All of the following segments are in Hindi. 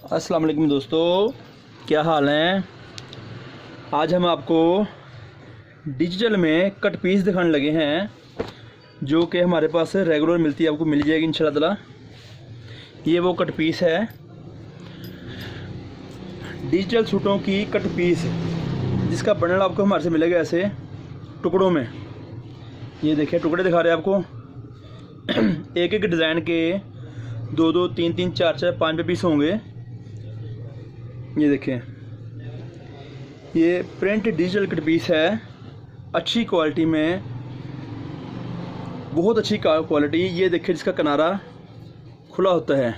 अस्सलाम वालेकुम दोस्तों, क्या हाल हैं। आज हम आपको डिजिटल में कट पीस दिखाने लगे हैं जो कि हमारे पास रेगुलर मिलती है, आपको मिल जाएगी इंशाल्लाह ताला। ये वो कट पीस है, डिजिटल सूटों की कट पीस, जिसका बंडल आपको हमारे से मिलेगा ऐसे टुकड़ों में। ये देखिए टुकड़े दिखा रहे हैं आपको एक एक डिज़ाइन के दो दो तीन तीन चार चार पाँच पे पीस होंगे। ये देखें, ये प्रिंट डिजिटल कट पीस है, अच्छी क्वालिटी में, बहुत अच्छी क्वालिटी। ये देखिए जिसका किनारा खुला होता है,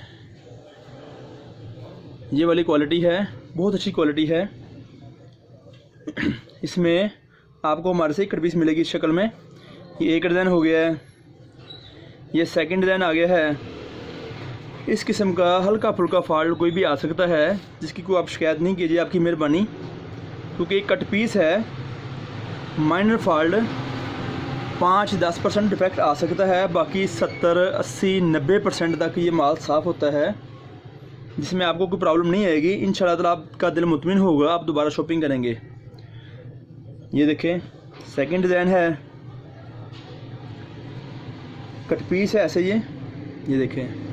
ये वाली क्वालिटी है, बहुत अच्छी क्वालिटी है। इसमें आपको हमारे से कट पीस मिलेगी इस शक्ल में। ये एक डिज़ाइन हो गया है, ये सेकंड डिज़ाइन आ गया है। इस किस्म का हल्का फुल्का फॉल्ट कोई भी आ सकता है, जिसकी कोई आप शिकायत नहीं कीजिए, आपकी मेहरबानी, क्योंकि एक कट पीस है। माइनर फॉल्ट 5-10% डिफेक्ट आ सकता है, बाकी 70-80-90% तक ये माल साफ़ होता है, जिसमें आपको कोई प्रॉब्लम नहीं आएगी। इंशाल्लाह ताला आपका दिल मुतमिन होगा, आप दोबारा शॉपिंग करेंगे। ये देखें सेकंड डिज़ाइन है, कट पीस है ऐसे। ये देखें,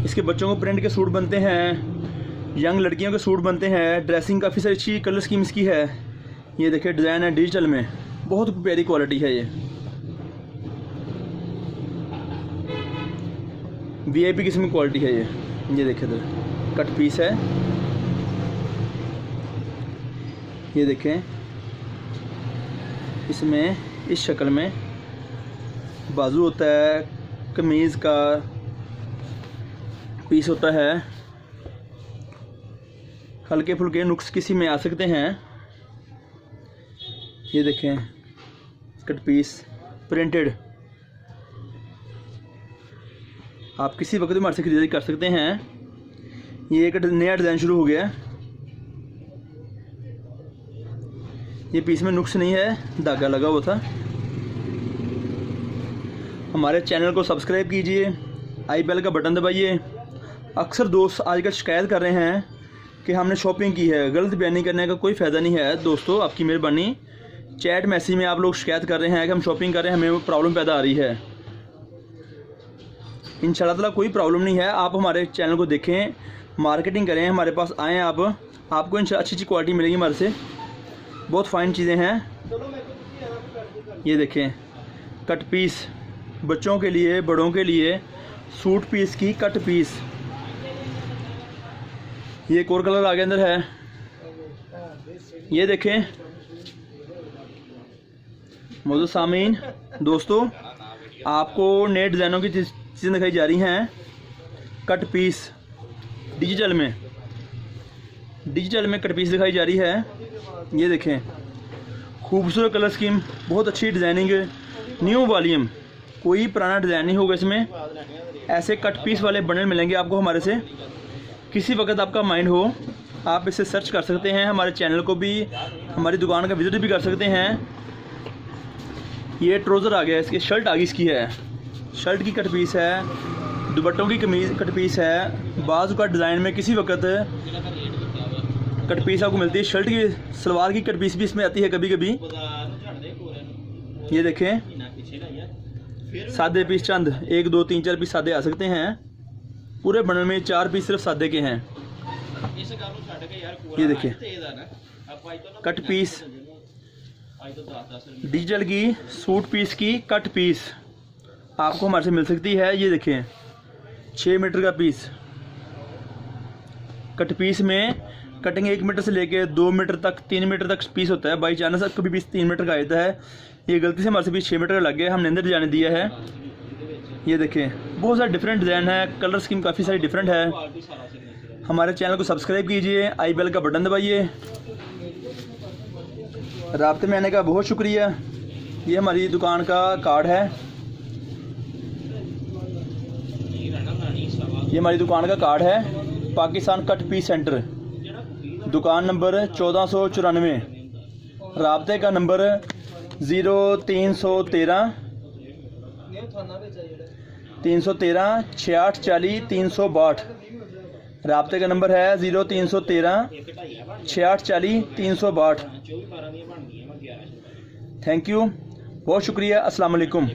इसके बच्चों को प्रिंट के सूट बनते हैं, यंग लड़कियों के सूट बनते हैं, ड्रेसिंग काफ़ी सारी अच्छी कलर स्कीम इसकी है। ये देखिए डिज़ाइन है डिजिटल में, बहुत प्यारी क्वालिटी है। ये वीआईपी किस्म की क्वालिटी है। ये देखिए इधर कट पीस है। ये देखें, इसमें इस शक्ल में बाजू होता है, कमीज़ का पीस होता है। हल्के फुल्के नुक्स किसी में आ सकते हैं। ये देखें कट पीस प्रिंटेड, आप किसी वक्त हमारे से खरीदारी कर सकते हैं। ये एक नया डिज़ाइन शुरू हो गया है। ये पीस में नुक्स नहीं है, धागा लगा हुआ था। हमारे चैनल को सब्सक्राइब कीजिए, आई बेल का बटन दबाइए। अक्सर दोस्त आजकल शिकायत कर रहे हैं कि हमने शॉपिंग की है, गलत बयानी करने का कोई फ़ायदा नहीं है। दोस्तों आपकी मेहरबानी, चैट मैसेज में आप लोग शिकायत कर रहे हैं कि हम शॉपिंग कर रहे हैं, हमें प्रॉब्लम पैदा आ रही है। इंशाल्लाह ताला कोई प्रॉब्लम नहीं है। आप हमारे चैनल को देखें, मार्केटिंग करें, हमारे पास आएँ आप, आपको इंशाल्लाह अच्छी अच्छी क्वालिटी मिलेगी हमारे से, बहुत फ़ाइन चीज़ें हैं। ये देखें कट पीस, बच्चों के लिए बड़ों के लिए सूट पीस की कट पीस। ये एक और कलर आगे अंदर है। ये देखें मौजूद सामीन दोस्तों, आपको नए डिज़ाइनों की चीज़ें दिखाई जा रही हैं कट पीस डिजिटल में। कट पीस दिखाई जा रही है। ये देखें खूबसूरत कलर स्कीम, बहुत अच्छी डिज़ाइनिंग, न्यू वॉल्यूम, कोई पुराना डिज़ाइन नहीं होगा इसमें। ऐसे कट पीस वाले बंडल मिलेंगे आपको हमारे से। किसी वक्त आपका माइंड हो, आप इसे सर्च कर सकते हैं, हमारे चैनल को भी, हमारी दुकान का विज़िट भी कर सकते हैं। ये ट्राउज़र आ गया, इसकी शर्ट आगे इसकी है, शर्ट की कट पीस है, दुपट्टों की कमीज़ कट पीस है। बाजू का डिज़ाइन में किसी वक्त कट पीस आपको मिलती है। शर्ट की सलवार की कट पीस भी इसमें आती है कभी कभी। ये देखें सादे पीस, चंद 1 2 3 4 पीस सादे आ सकते हैं। पूरे बंडल में 4 पीस सिर्फ सादे के हैं। ये देखिए कट पीस डिजिटल की सूट पीस की कट पीस आपको हमारे से मिल सकती है। ये देखें 6 मीटर का पीस, कट पीस में कटिंग 1 मीटर से लेके 2 मीटर तक, 3 मीटर तक पीस होता है। बाई चांस कभी पीस 3 मीटर का आता है, ये गलती से हमारे से पीस 6 मीटर का लग गया, हमने अंदर डिजाइन दिया है। ये देखें बहुत सारे डिफरेंट डिज़ाइन है, कलर स्कीम काफ़ी सारी डिफरेंट है। हमारे चैनल को सब्सक्राइब कीजिए, आई बेल का बटन दबाइए। राब्ते में आने का बहुत शुक्रिया। ये हमारी दुकान का कार्ड है, ये हमारी दुकान का कार्ड है। पाकिस्तान कट पीस सेंटर, दुकान नंबर 1494, राब्ते का नंबर 0313 313 6840 362। राब्ते का नंबर है 0313 6840 362। थैंक यू, बहुत शुक्रिया। अस्सलाम वालेकुम।